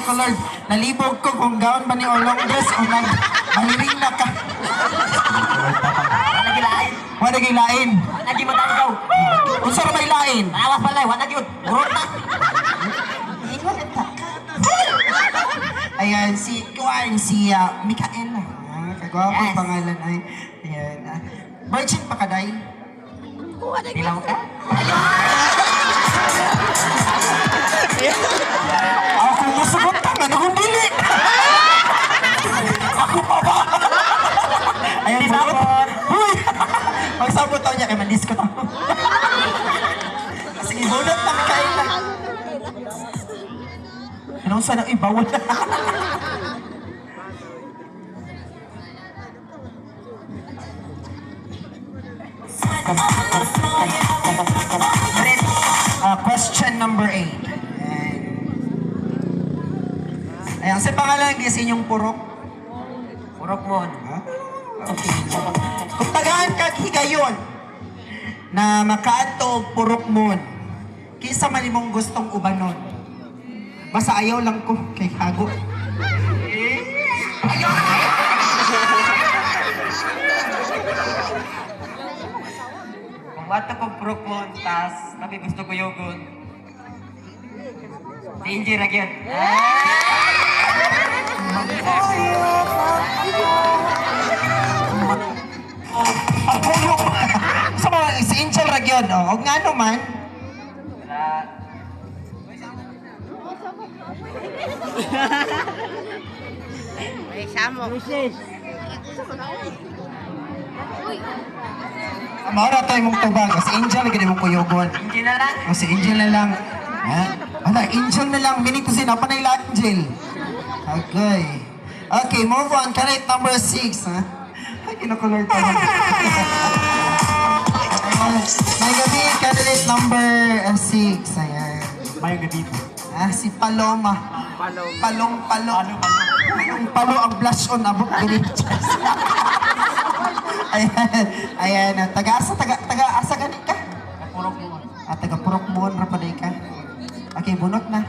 ko, Lord. Nalibog ko kung gaon ba ni Olong dress o mahiring na ka. Wala gilain. Wala gilain. Wala gi matanggaw. Unsa ra may lain? Awas balay, wala gyud. Urot na. Ayan, si Mikael. Kagwapo Yes. pangalan ay. Ayan. Virgin pa ka, Day? Bilang ka? Ako masugot ka, ano kung dili? Ako pa ba? Ayan, Di bunot. sabot. Huy! Magsabot daw niya, kaya man-discount ako. Sige, bunot na Mikael na. Anong sana ibawal na? Question number 8. Ayan, sa pangalan kasi inyong purok. Urok mo. Okay. Kung tagaan ka higayon na makaadto og purok mon, kinsa man imong gustong ubanon? Basta ayaw lang ko kay hago. Kung wato ko prok mo, tas tapi gusto ko yogon. Tinji ra gyud. Pagpulo! Sa mga si Angel Ragion, o nga naman, Wala. maura tayo mong tubag. Si Angel, gani mong kuyogon. Tinji na lang. O si Angel na lang. Ha? Ala, Angel na lang. Minito sinapanay la Angel. Okay. Okay, move on. Candidate number 6. Ha? Ay, kinakulor ka na. May gabi, candidate number 6. Ayan. May gabi po. Si Paloma. Palong. Palo ang blush on abot gabi. Ayan. Taga-asa ganin ka? Urok mo. Taga-purok mo, rapaday ka. Okay, bunot na.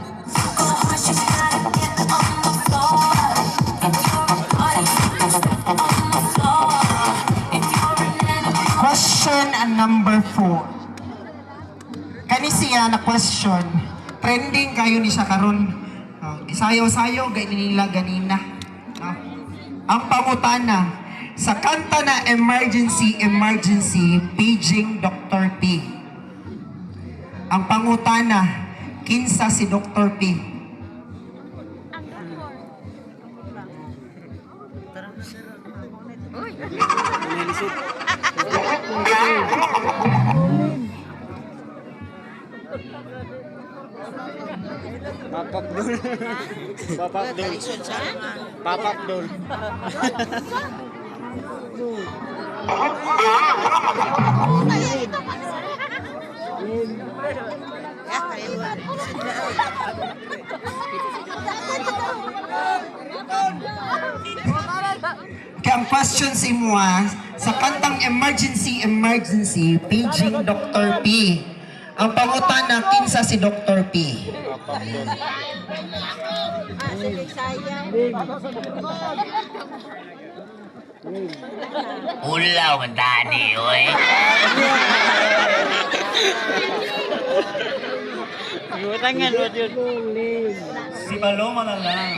Question number 4. Kani siya na question, trending kayo ni siya karon. Isayaw-sayaw, ganyan nila ganina. Ang pangutana, sa kanta na Emergency, paging Dr. P. Ang pangutana, kinsa si Dr. P? Papak dul. Papak dul. Papak dul. Kaya ang question si Mua, sa kantang Emergency, paging Dr. P. Ang pangutana, kinsa si Dr. P? Papak dul. Ulaw man tani, oy. Tangan mo yun. Si Paloma na lang.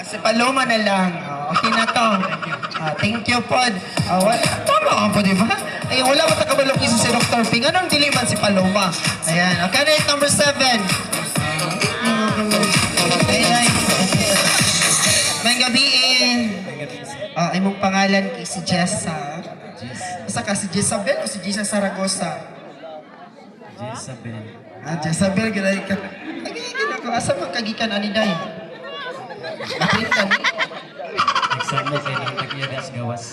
Si Paloma na lang. Okay na to. Thank you, Pod. Tama ka po, di ba? Ay, wala mo takabalok isa si Dr. Ping. Anong diliman si Paloma? Ayan. Candidate number 7. Ay. May gabiin. Imong pangalan kay si Jessa. Asa ka, si Jezabel o si Jessa Saragosa? Jezabel. Jezabel, gilay ka. Ay, gilay ka. Asa magkagikan aniday? Napintan. Exam mo kayo ng tagyadas gawas.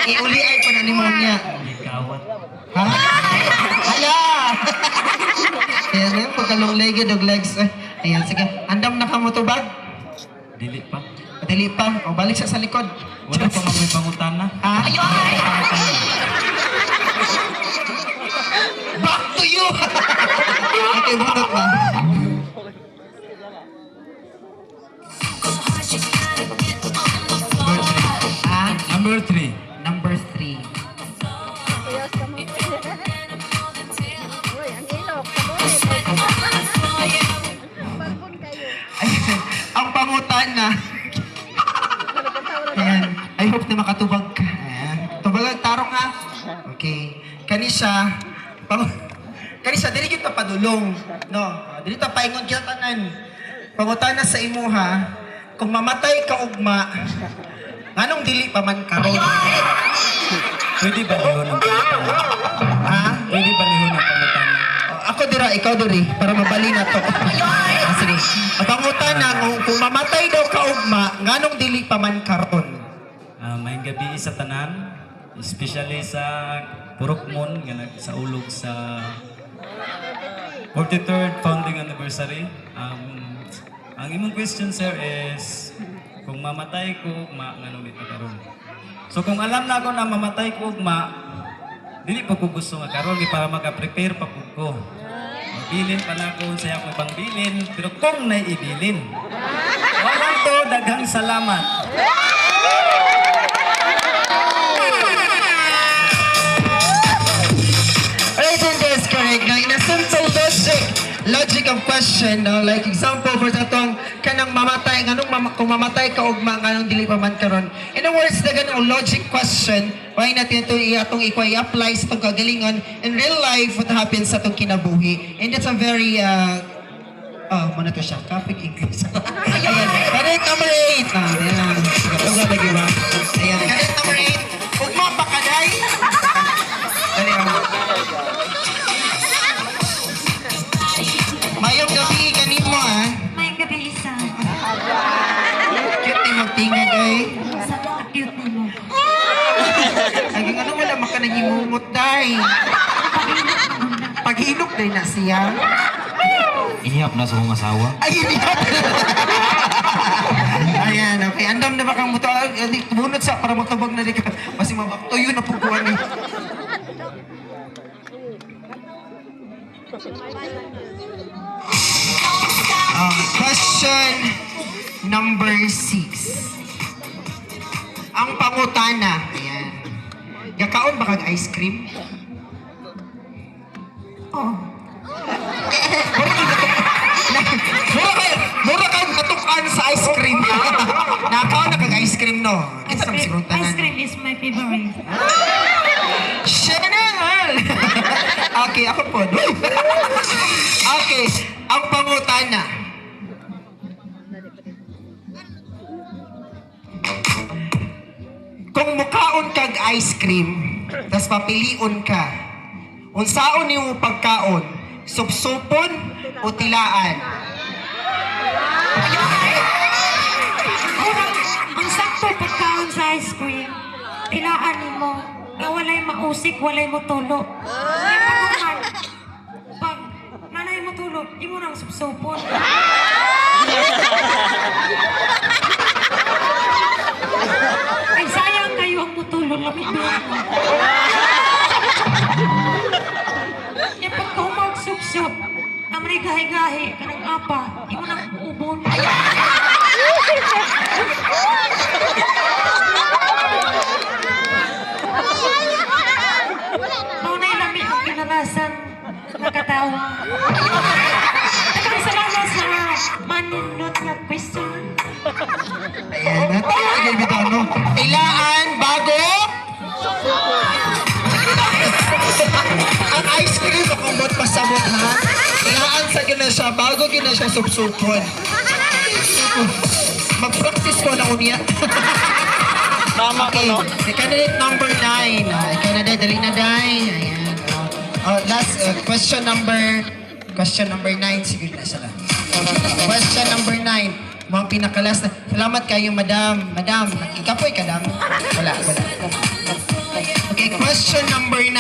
Iuli ay pa na ni Monya. Likawat. Ha? Hala! Ayan na, pagkalong legid og legs. Ayan, sige. Andam na ka mo to bag? Dili pa. Dili pa. O, balik siya sa likod. Wala pa mga may pangutana. Ha? Back to you! Okay, bunot na. na. Ayan. I hope na makatubag ka. Ayan. Tubag tarong ha. Okay. Kanisha, dili gyud ta padulong, no? Dili ta paingon kita tanan. Pangutana sa imuha, kung mamatay ka ugma, nganong dili pa man karon? Pwede ba lihon ang pangutana? Ha? Pwede ba lihon ang pangutana? Ako dira, ikaw diri, para mabali na to. Sige. Ang pangutana, kung mamatay daw ka ugma, nganong dili pa man karon? May gabi sa tanan, especially sa Purokmon, nga sa ulog sa 43rd founding anniversary. Ang imong question, sir, is kung mamatay ko, nganong dito karon. So kung alam na ako na mamatay ko, dili pa ko gusto nga karon para maka-prepare pa po ko. Bilin pa na ako sa akong ibang bilin, pero kung naiibilin. Wala to, daghang salamat. Alright, and that's correct. Now, in a simple logic of question, no? Like example for sa tong kanang mamatay, kung mamatay ka ugma, nganong dili pa man karon. In other words, the ganong logic question, why natin ito i-apply sa itong kagalingon in real life what happens sa itong kinabuhi. And that's a very, muna to siya, Catholic English. Ayan, correct number 8. Ayan, ito nga lagi ba? Ayan, correct number 8. Ugma pa ka, day? Dali ako. Mayong gabi, kanimo ha? May gabi isa. Cute ni magtingag ay. Sa cute na mo. Naging ano wala maka nangimumot day. Paghilok day na siya. Ihap na sa kong asawa. Ay, ayan, okay. Andam na ba kang muto? Bunot sa para magtabag na di ka. Kasi mabaktoyo na puguan eh. Question number 6. Ang pangutana. Ayan. Gakaon ba kag ice cream? Oh. Mura kang natukan sa ice cream. Nakaon na kag ice cream, no? Ice Isang sigurong cream, ice tanan. cream is my favorite. Chanel! Okay, ako po. Okay, ang pangutana. Kung mukaon kag ice cream, tas papilion ka, unsaon nimo pagkaon? Supsupon o tilaan? Ang sakto pagkaon sa ice cream, tilaan mo na walay mausik, walay mo tulo. Kaya pag nanay mo tulo, di mo nang supsupon. Ay, sayang kayo ang mutulo, lamig doon mo. Kaya pagka humag-sup-sup, na may gahi-gahi, kanang apa, di mo nang ubon. Maunay lamig ang kinalasan na katawa. Dagang salamat sa manindot na question. Ayan, natagil bito, no? Tilaan bago? Ang ice cream, makumot pasabot, ha? Tilaan sa gina siya, bago gina siya supsupon. Mag-practice ko na unya. Tama ko, no? Okay, candidate number 9. Candidate, dali na, day. Ayan. Last, question number 9. Sige na siya lang. Question number 9. Mga pinakalas na. Salamat kayo, madam. Madam, ikapoy ka, dam? Wala. Okay, question number 9.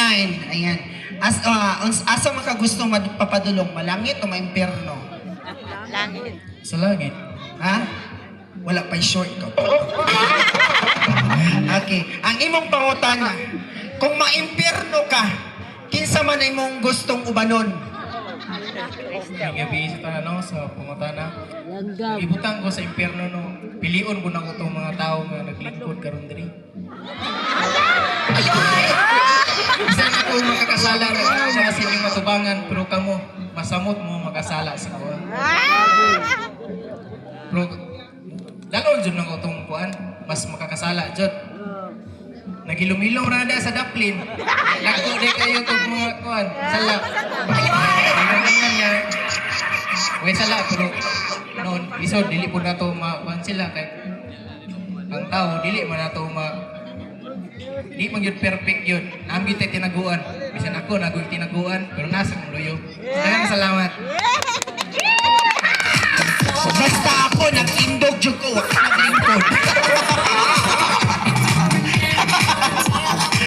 Ayan. Asa man ka gusto magpapadulong? Malangit o maimpyerno? Langit. Sa langit. Ha? Wala pa short ko. Okay. Ang imong pangutana, kung maimpyerno ka, kinsa man ay mong gustong ubanon? Ang gabi sa tanano sa pangutana. Ibutang ko sa impyerno no. Pilion ko na ko tong mga tao nga naglingkod karon diri. Isa na ko makakasala na sa sining matubangan pero kamo masamot mo makasala sa ko. Pero control jud ng utong kuan, mas makakasala jud. Nagilom-ilom ra na sa daplin. Lako di kayo kog mga kuan, sala. Ganyan niya. Way sala pero noon isod dili po na to kuan sila kay ang tao dili man nato di man yun perfect yun. Naam yun tayo tinaguan. Bisan ako nagoy tinaguan pero nasa kong luyo. Daghang salamat. Basta ako nag-indog jud ko.